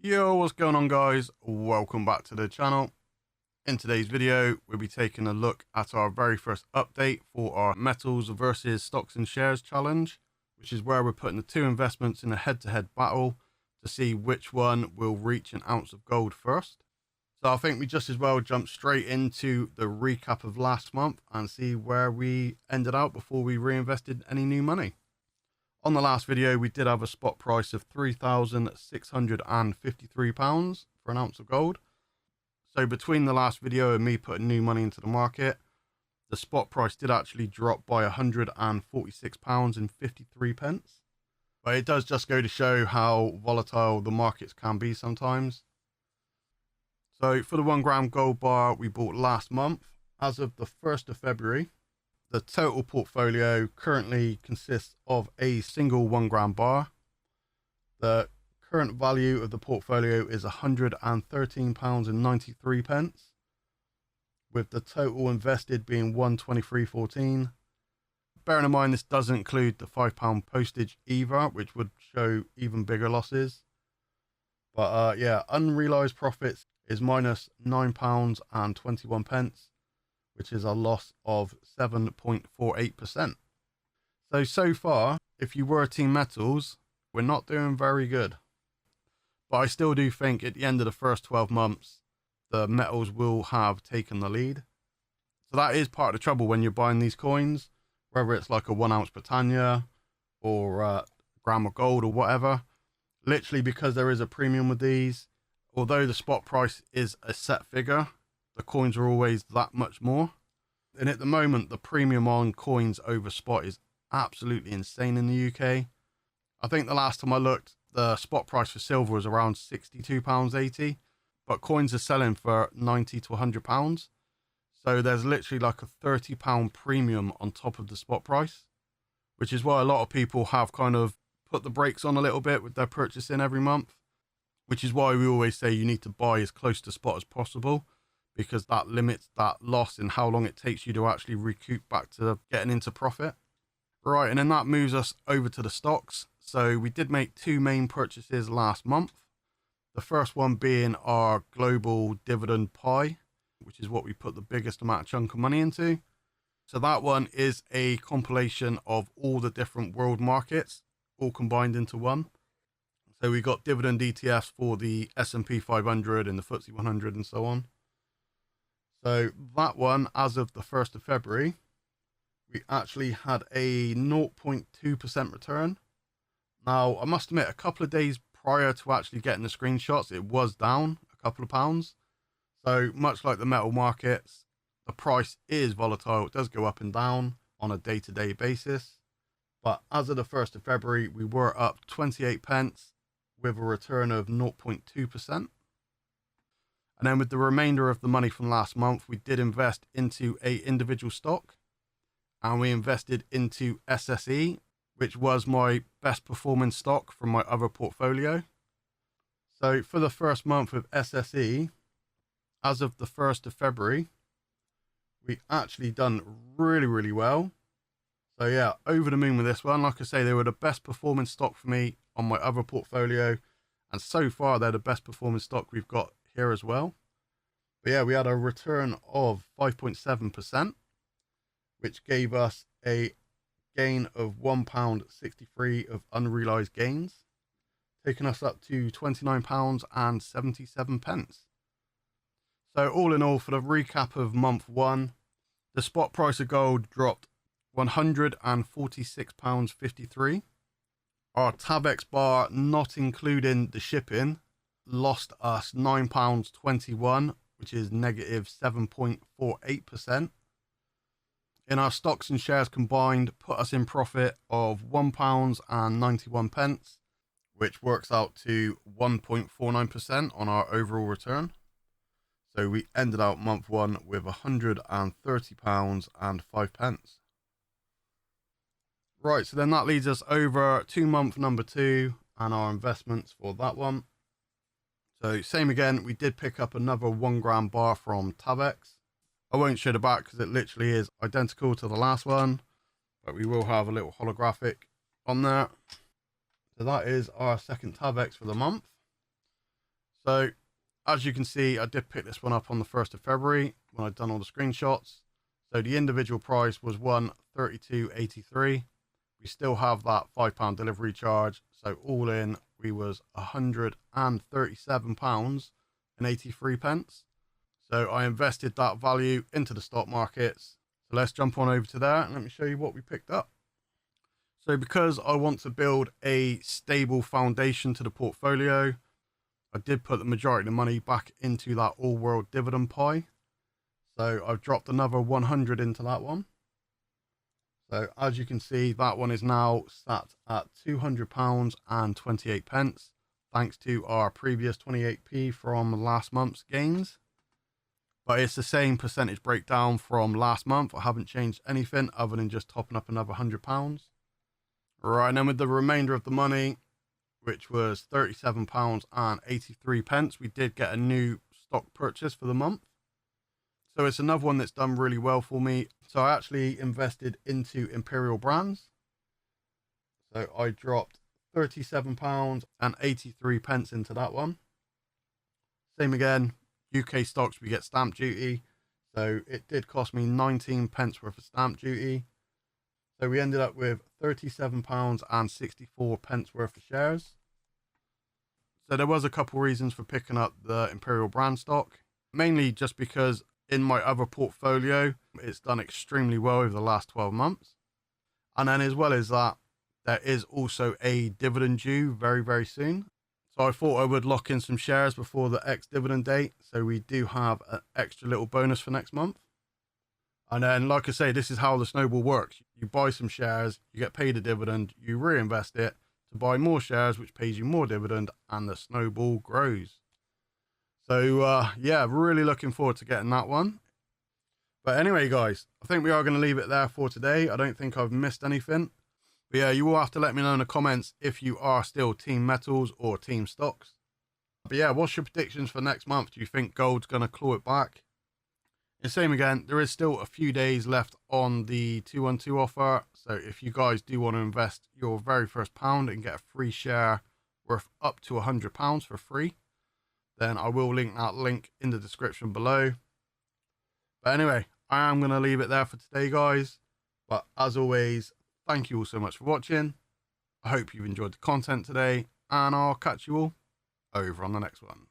Yo, what's going on guys? Welcome back to the channel. In today's video, we'll be taking a look at our very first update for our metals versus stocks and shares challenge, which is where we're putting the two investments in a head-to-head battle to see which one will reach an ounce of gold first. So I think we just as well jump straight into the recap of last month and see where we ended out before we reinvested any new money. On the last video, we did have a spot price of £3,653 for an ounce of gold. So between the last video and me putting new money into the market, the spot price did actually drop by £146.53. But it does just go to show how volatile the markets can be sometimes. So for the 1 gram gold bar we bought last month, as of the 1st of February, the total portfolio currently consists of a single 1 gram bar. The current value of the portfolio is £113.93, with the total invested being £123.14. Bearing in mind this doesn't include the £5 postage either, which would show even bigger losses. But yeah, unrealized profits is minus £9.21, which is a loss of 7.48%. So far, if you were Team Metals, we're not doing very good. But I still do think at the end of the first 12 months, the metals will have taken the lead. So that is part of the trouble when you're buying these coins, whether it's like a 1 ounce Britannia or a gram of gold or whatever. Literally, because there is a premium with these, although the spot price is a set figure, the coins are always that much more. And at the moment, the premium on coins over spot is absolutely insane in the UK. I think the last time I looked, the spot price for silver was around £62.80, but coins are selling for £90 to £100. So there's literally like a £30 premium on top of the spot price, which is why a lot of people have kind of put the brakes on a little bit with their purchasing every month, which is why we always say you need to buy as close to spot as possible, because that limits that loss in how long it takes you to actually recoup back to getting into profit. Right, and then that moves us over to the stocks. So we did make two main purchases last month. The first one being our global dividend pie, which is what we put the biggest amount of chunk of money into. So that one is a compilation of all the different world markets, all combined into one. So we got dividend ETFs for the S&P 500 and the FTSE 100 and so on. So that one, as of the 1st of February, we actually had a 0.2% return. Now, I must admit, a couple of days prior to actually getting the screenshots, it was down a couple of pounds. So much like the metal markets, the price is volatile. It does go up and down on a day-to-day basis. But as of the 1st of February, we were up 28 pence with a return of 0.2%. And then with the remainder of the money from last month, we did invest into a individual stock, and we invested into SSE, which was my best performing stock from my other portfolio. So for the first month of SSE, as of the 1st of February, we actually done really well. So yeah, over the moon with this one. Like I say, they were the best performing stock for me on my other portfolio, and so far they're the best performing stock we've got here as well. But yeah, we had a return of 5.7%, which gave us a gain of £1.63 of unrealized gains, taking us up to £29.77. So all in all, for the recap of month one, the spot price of gold dropped £146.53. Our Tavex bar, not including the shipping, lost us £9.21, which is negative 7.48%. In our stocks and shares combined, put us in profit of £1.91, which works out to 1.49% on our overall return. So we ended out month one with £130.05. Right, so then that leads us over to month number 2 and our investments for that one. So same again, we did pick up another 1 gram bar from Tavex. I won't show the back because it literally is identical to the last one, but we will have a little holographic on there. So that is our second Tavex for the month. So as you can see, I did pick this one up on the 1st of February when I'd done all the screenshots. So the individual price was £132.83. We still have that £5 delivery charge. So all in, we was £137.83. So I invested that value into the stock markets. So let's jump on over to there and let me show you what we picked up. So because I want to build a stable foundation to the portfolio, I did put the majority of the money back into that all world dividend pie. So I've dropped another 100 into that one. So as you can see, that one is now sat at £200.28, thanks to our previous 28p from last month's gains. But it's the same percentage breakdown from last month. I haven't changed anything other than just topping up another £100. Right, and then with the remainder of the money, which was £37.83, we did get a new stock purchase for the month. So it's another one that's done really well for me. So I actually invested into Imperial Brands. So I dropped £37.83 into that one. Same again, UK stocks, we get stamp duty. So it did cost me 19 pence worth of stamp duty. So we ended up with £37.64 worth of shares. So there was a couple reasons for picking up the Imperial Brand stock, mainly just because in my other portfolio, it's done extremely well over the last 12 months. And then as well as that, there is also a dividend due very, very soon. So I thought I would lock in some shares before the ex-dividend date. So we do have an extra little bonus for next month. And then, like I say, this is how the snowball works. You buy some shares, you get paid a dividend, you reinvest it to buy more shares, which pays you more dividend, and the snowball grows. So, yeah, really looking forward to getting that one. But anyway, guys, I think we are going to leave it there for today. I don't think I've missed anything. But yeah, you will have to let me know in the comments if you are still Team Metals or Team Stocks. But yeah, what's your predictions for next month? Do you think gold's going to claw it back? And same again, there is still a few days left on the 212 offer. So if you guys do want to invest your very first pound and get a free share worth up to £100 for free, then I will link that link in the description below. But anyway, I am going to leave it there for today, guys. But as always, thank you all so much for watching. I hope you've enjoyed the content today, and I'll catch you all over on the next one.